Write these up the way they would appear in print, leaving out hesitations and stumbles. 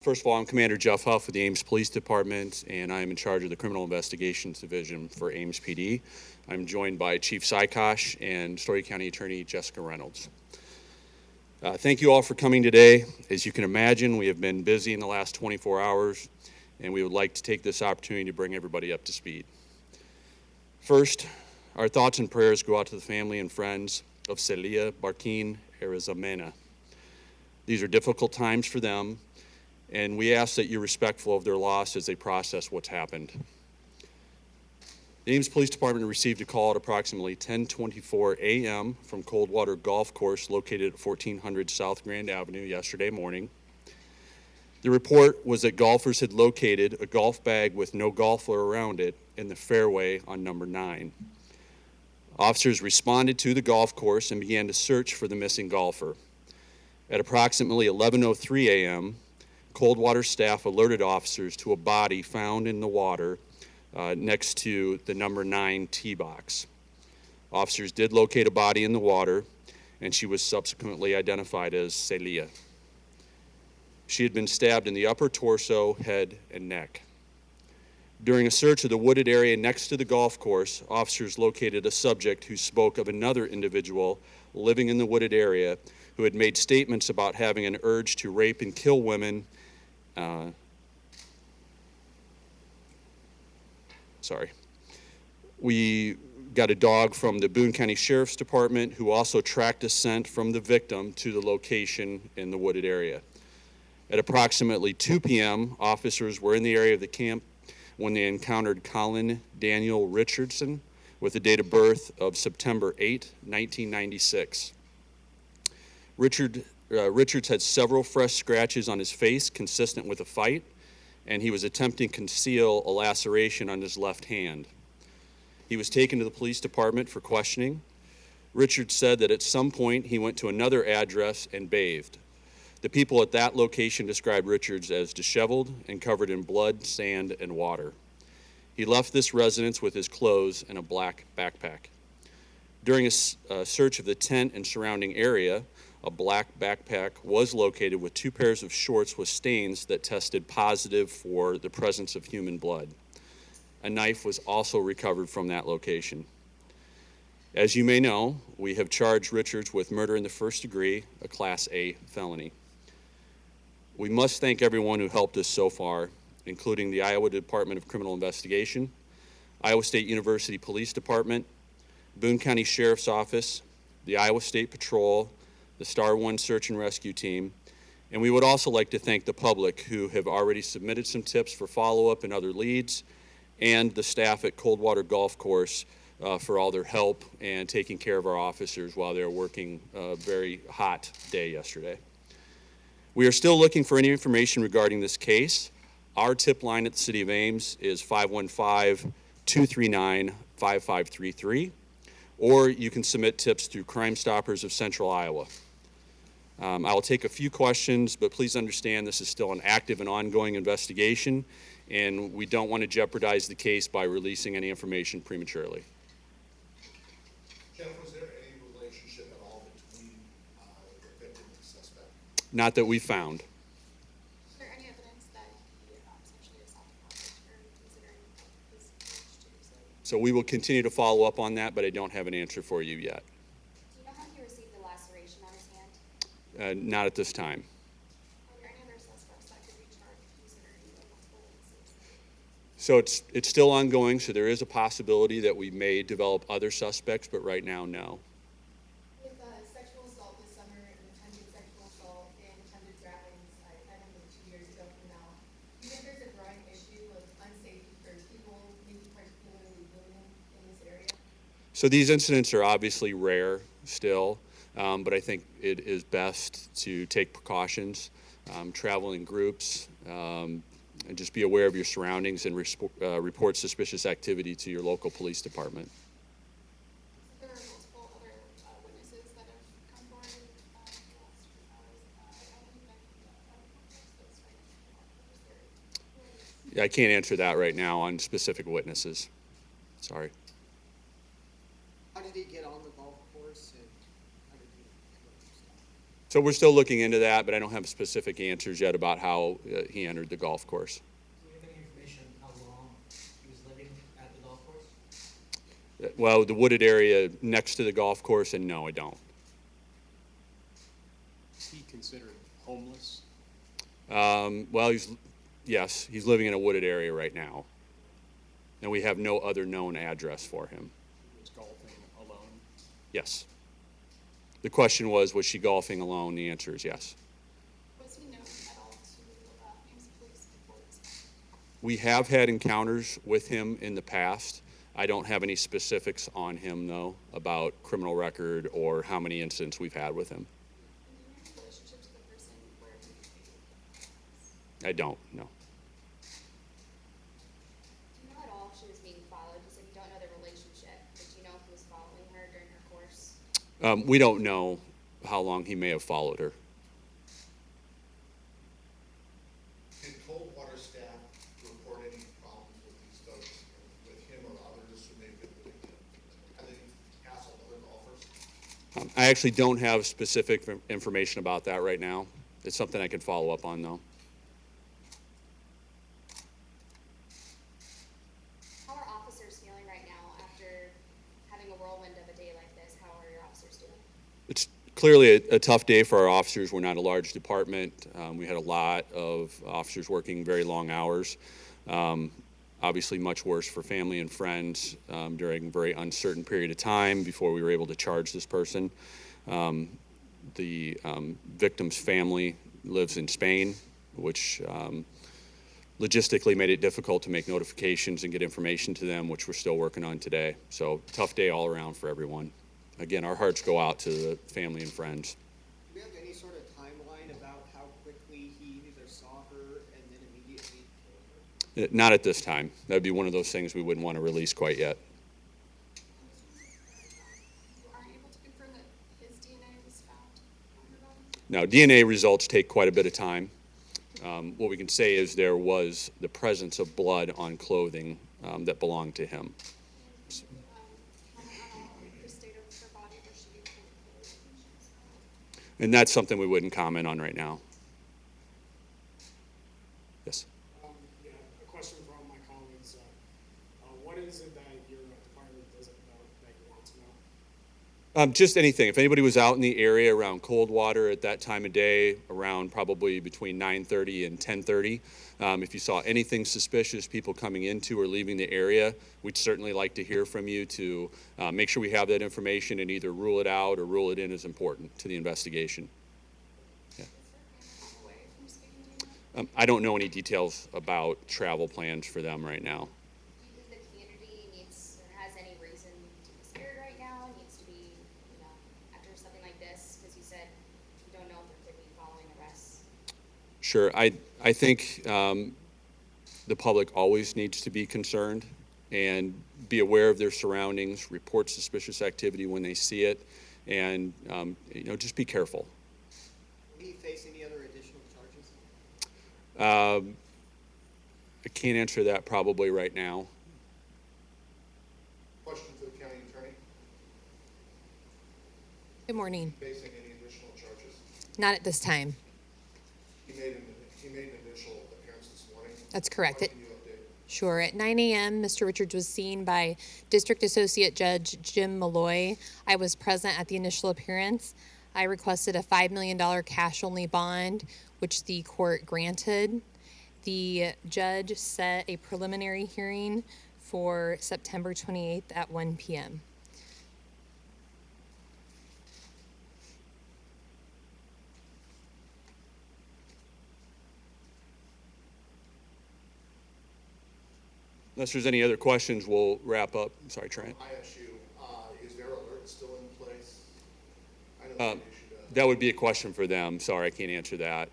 First of all, I'm Commander Geoff Huff with the Ames Police Department, and I am in charge of the Criminal Investigations Division for Ames PD. I'm joined by Chief Sykosh and Story County Attorney Jessica Reynolds. Thank you all for coming today. As you can imagine, we have been busy in the last 24 hours, and we would like to take this opportunity to bring everybody up to speed. First, our thoughts and prayers go out to the family and friends of Celia Barquin Arozamena. These are difficult times for them, and we ask that you're respectful of their loss as they process what's happened. The Ames Police Department received a call at approximately 10:24 a.m. from Coldwater Golf Course located at 1400 South Grand Avenue yesterday morning. The report was that golfers had located a golf bag with no golfer around it in the fairway on number 9. Officers responded to the golf course and began to search for the missing golfer. At approximately 11:03 a.m., Coldwater staff alerted officers to a body found in the water next to the number 9 tee box. Officers did locate a body in the water, and she was subsequently identified as Celia. She had been stabbed in the upper torso, head, and neck. During a search of the wooded area next to the golf course, officers located a subject who spoke of another individual living in the wooded area who had made statements about having an urge to rape and kill women. We got a dog from the Boone County Sheriff's Department who also tracked a scent from the victim to the location in the wooded area. At approximately 2 p.m., officers were in the area of the camp when they encountered Colin Daniel Richardson with a date of birth of September 8, 1996. Richards had several fresh scratches on his face consistent with a fight, and he was attempting to conceal a laceration on his left hand. He was taken to the police department for questioning. Richards said that at some point he went to another address and bathed. The people at that location described Richards as disheveled and covered in blood, sand, and water. He left this residence with his clothes and a black backpack. During a search of the tent and surrounding area, a black backpack was located with 2 pairs of shorts with stains that tested positive for the presence of human blood. A knife was also recovered from that location. As you may know, we have charged Richards with murder in the first degree, a Class A felony. We must thank everyone who helped us so far, including the Iowa Department of Criminal Investigation, Iowa State University Police Department, Boone County Sheriff's Office, the Iowa State Patrol, the Star One Search and Rescue Team, and we would also like to thank the public who have already submitted some tips for follow-up and other leads, and the staff at Coldwater Golf Course for all their help and taking care of our officers while they were working a very hot day yesterday. We are still looking for any information regarding this case. Our tip line at the City of Ames is 515-239-5533, or you can submit tips through Crime Stoppers of Central Iowa. I will take a few questions, but please understand this is still an active and ongoing investigation, and we don't want to jeopardize the case by releasing any information prematurely. Jeff, was there any relationship at all between the victim and the suspect? Not that we found. Is there any evidence that he essentially assaulted hostage or considering his age to do so? So we will continue to follow up on that, but I don't have an answer for you yet. Do you know how he received the laceration on his hand? Not at this time. Are there any other suspects that could be charged considering the multiple witnesses? So it's still ongoing, so there is a possibility that we may develop other suspects, but right now, no. With sexual assault this summer and attempted sexual assault and attempted trappings, I remember 2 years ago from now, do you think there's a growing issue of unsafety for people, maybe particularly women in this area? So these incidents are obviously rare still, but I think it is best to take precautions, travel in groups, and just be aware of your surroundings and report suspicious activity to your local police department. There are multiple other witnesses that have come forward in the last few hours. I believe that I can't answer that right now on specific witnesses. Sorry. How did he get on the golf course and how did he So we're still looking into that, but I don't have specific answers yet about how he entered the golf course. Do we have any information on how long he was living at the golf course? Well, the wooded area next to the golf course, and no, I don't. Is he considered homeless? Well, yes, he's living in a wooded area right now. And we have no other known address for him. He was golfing alone? Yes. The question was she golfing alone? The answer is yes. Was he known at all to Ames Police before this? We have had encounters with him in the past. I don't have any specifics on him, though, about criminal record or how many incidents we've had with him. Do you have a relationship to the person where he I don't, no. Do you know at all if she was being followed? You said you don't know the relationship, but do you know if he was following her during her course? We don't know how long he may have followed her. Did cold water staff report any problems with these folks, with him or others who may have been with him? Have they hassled other golfers? I actually don't have specific information about that right now. It's something I can follow up on, though. How are officers feeling right now after having a whirlwind of a day like this? How are your officers doing? It's clearly a tough day for our officers. We're not a large department. We had a lot of officers working very long hours. Obviously much worse for family and friends during a very uncertain period of time before we were able to charge this person. The victim's family lives in Spain, which logistically made it difficult to make notifications and get information to them, which we're still working on today. So tough day all around for everyone. Again, our hearts go out to the family and friends. Do we have any sort of timeline about how quickly he either saw her and then immediately killed her? Not at this time. That'd be one of those things we wouldn't want to release quite yet. You are able to confirm that his DNA was found on her body? Now, DNA results take quite a bit of time. What we can say is there was the presence of blood on clothing that belonged to him. Comment on the state of her body, was she cold? And that's something we wouldn't comment on right now. Yes. Yeah, a question for all my colleagues. What is it that your department doesn't know that you want to know? Just anything. If anybody was out in the area around Coldwater at that time of day, around probably between 9:30 and 10:30, if you saw anything suspicious, people coming into or leaving the area, we'd certainly like to hear from you to make sure we have that information and either rule it out or rule it in as important to the investigation. Is her family on the way from Spain, do you know? I don't know any details about travel plans for them right now. Do you think the community needs or has any reason to be scared right now? Needs to be, after something like this? Because you said you don't know if there could be following arrests. Sure. I think the public always needs to be concerned and be aware of their surroundings, report suspicious activity when they see it, and just be careful. Will he face any other additional charges? I can't answer that probably right now. Question for the county attorney, Good morning. facing any additional charges? Not at this time. He made an initial appearance this morning. That's correct. Why can you update? Sure. At 9 a.m., Mr. Richards was seen by District Associate Judge Jim Malloy. I was present at the initial appearance. I requested a $5 million cash-only bond, which the court granted. The judge set a preliminary hearing for September 28th at 1 p.m. Unless there's any other questions, we'll wrap up. Sorry, Trent. ISU, is their alert still in place? I know they issued That would be a question for them. Sorry, I can't answer that.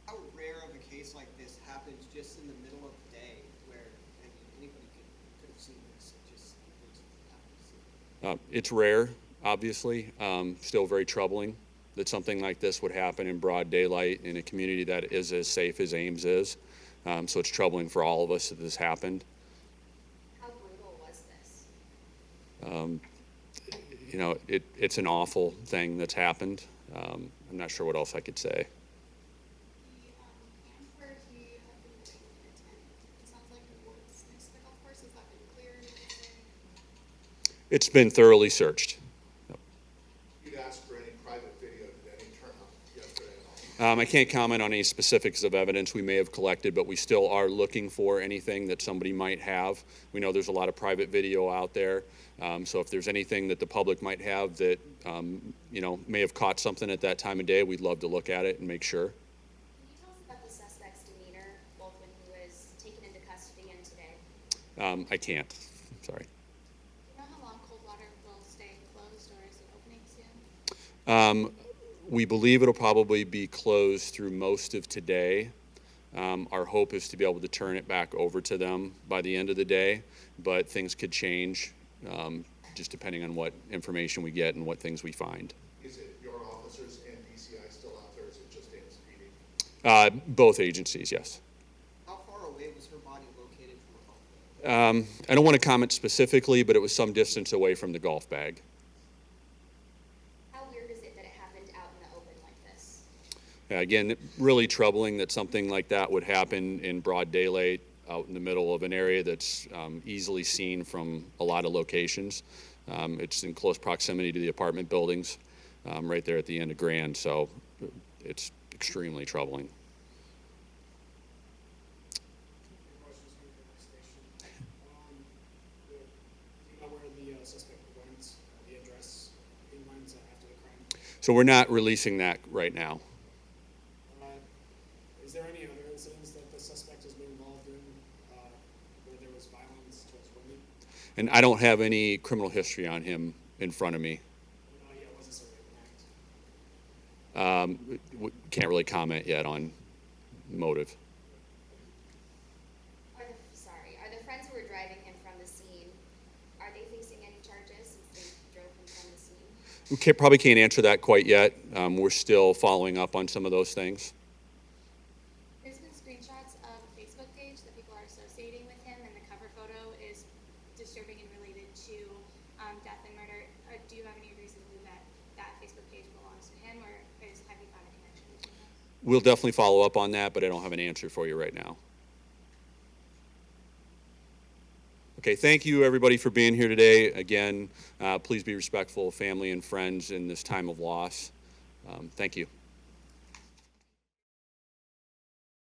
How rare of a case like this happens just in the middle of the day where anybody could have seen this? It just happens. It's rare, obviously. Still very troubling that something like this would happen in broad daylight in a community that is as safe as Ames is. So it's troubling for all of us that this happened. How brutal was this? It's an awful thing that's happened. I'm not sure what else I could say. The camp where he had been living in a tent, it sounds like the woods next to the golf course, has that been cleared? It's been thoroughly searched. You'd asked for any private video, did any turn up yesterday at all? I can't comment on any specifics of evidence we may have collected, but we still are looking for anything that somebody might have. We know there's a lot of private video out there, so if there's anything that the public might have that, may have caught something at that time of day, we'd love to look at it and make sure. Can you tell us about the suspect's demeanor, both when he was taken into custody and today? I can't, sorry. Do you know how long Coldwater will stay closed, or is it opening soon? We believe it'll probably be closed through most of today. Our hope is to be able to turn it back over to them by the end of the day, but things could change just depending on what information we get and what things we find. Is it your officers and DCI still out there, or is it just Ames PD? Both agencies, yes. How far away was her body located from the golf bag? I don't want to comment specifically, but it was some distance away from the golf bag. How weird is it that it happened out in the open like this? Again, really troubling that something like that would happen in broad daylight out in the middle of an area that's easily seen from a lot of locations. It's in close proximity to the apartment buildings right there at the end of Grand, so it's extremely troubling. Questions from the next station. Do you know where the suspect went, the address he went after the crime? So we're not releasing that right now. Is there any other incidents that the suspect has been involved in where there was violence towards women? And I don't have any criminal history on him in front of me. Was this a rape act? Can't really comment yet on motive. Are the friends who were driving him from the scene, are they facing any charges since they drove him from the scene? We probably can't answer that quite yet. We're still following up on some of those things. There's been screenshots of a Facebook page that people are associating with him, and the cover photo is disturbing and related to death and murder. Do you have any reason to believe that that Facebook page belongs to him, or have you found a connection between them? We'll definitely follow up on that, but I don't have an answer for you right now. Okay, thank you everybody for being here today. Again, please be respectful of family and friends in this time of loss. Thank you.